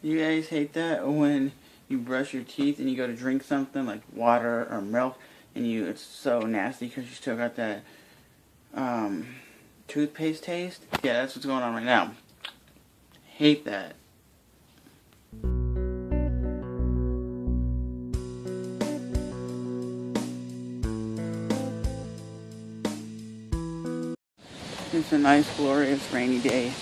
You guys hate that when you brush your teeth and you go to drink something like water or milk and it's so nasty because you still got that toothpaste taste? Yeah, that's what's going on right now. Hate that. It's a nice, glorious, rainy day.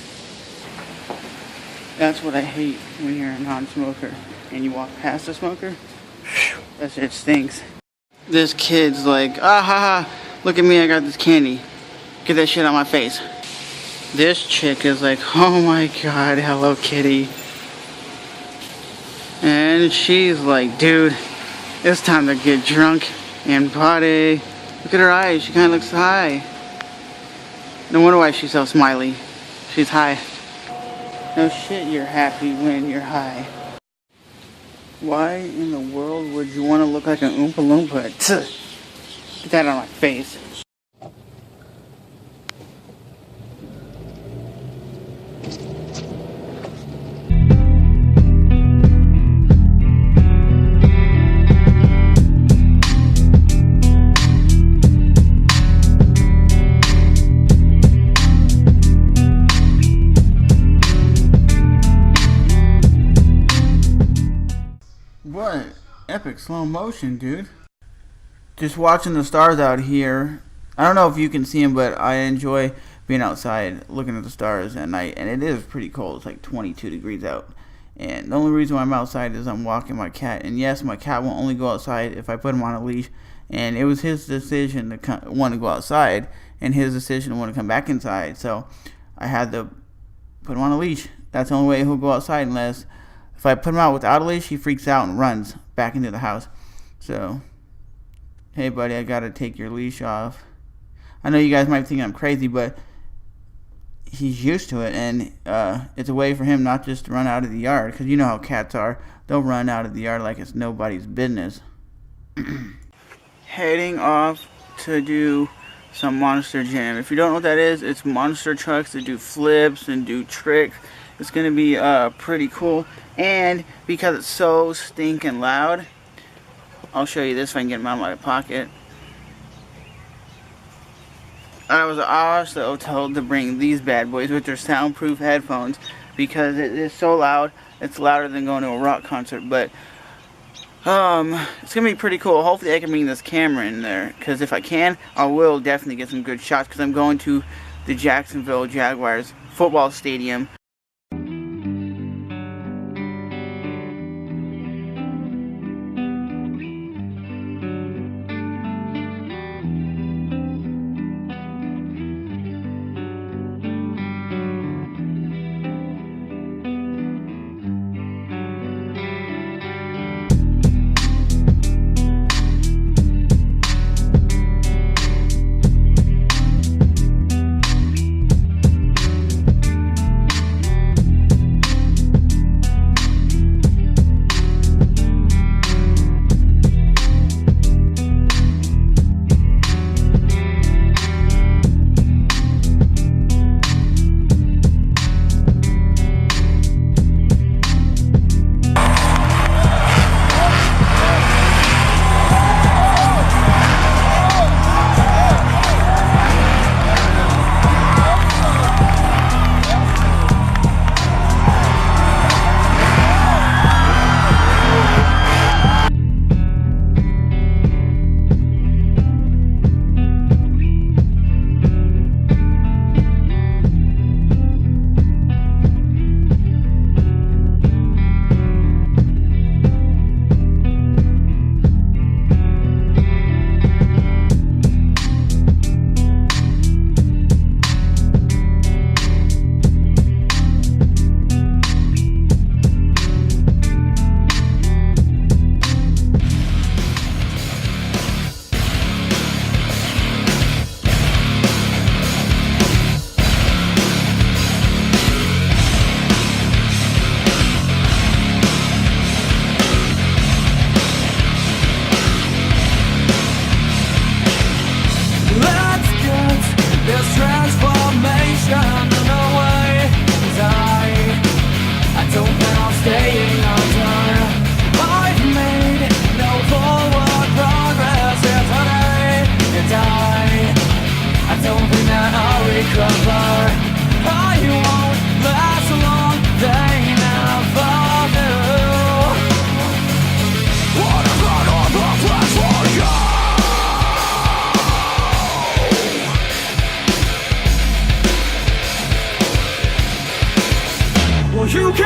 That's what I hate when you're a non-smoker and you walk past a smoker. That shit stinks. This kid's like, ah ha ha, look at me, I got this candy. Get that shit on my face. This chick is like, oh my god, Hello Kitty. And she's like, dude, it's time to get drunk and party. Look at her eyes, she kind of looks high. No wonder why she's so smiley. She's high. No shit, you're happy when you're high. Why in the world would you want to look like an Oompa Loompa? Get that on my face. What epic slow motion, dude. Just watching the stars out here. I don't know if you can see them, but I enjoy being outside looking at the stars at night. And it is pretty cold. It's like 22 degrees out. And the only reason why I'm outside is I'm walking my cat. And yes, my cat will only go outside if I put him on a leash. And it was his decision to want to go outside and his decision to want to come back inside. So I had to put him on a leash. That's the only way he'll go outside, unless if I put him out without a leash, he freaks out and runs back into the house. So, hey buddy, I gotta take your leash off. I know you guys might think I'm crazy, but he's used to it, and it's a way for him not just to run out of the yard, because you know how cats are. They'll run out of the yard like it's nobody's business. Heading off to do some monster jam. If you don't know what that is, it's monster trucks that do flips and do tricks. It's going to be pretty cool. And because it's so stinking loud, I'll show you this if I can get them out of my pocket. I was also told to bring these bad boys with their soundproof headphones because it is so loud. It's louder than going to a rock concert. But it's going to be pretty cool. Hopefully I can bring this camera in there, because if I can, I will definitely get some good shots, because I'm going to the Jacksonville Jaguars football stadium.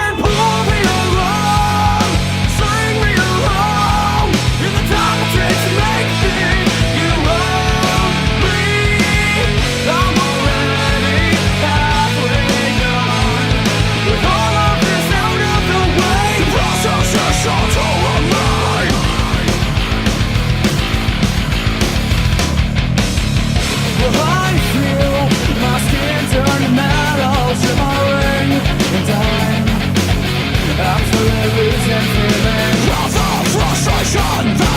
can pull me along, string me along, in the time it takes to make me you own me. I'm already halfway done with all of this out of the way. The process is so online. Well, I feel my skin turn to metal, shimmering in time. I'm slowly losing feeling of the frustration.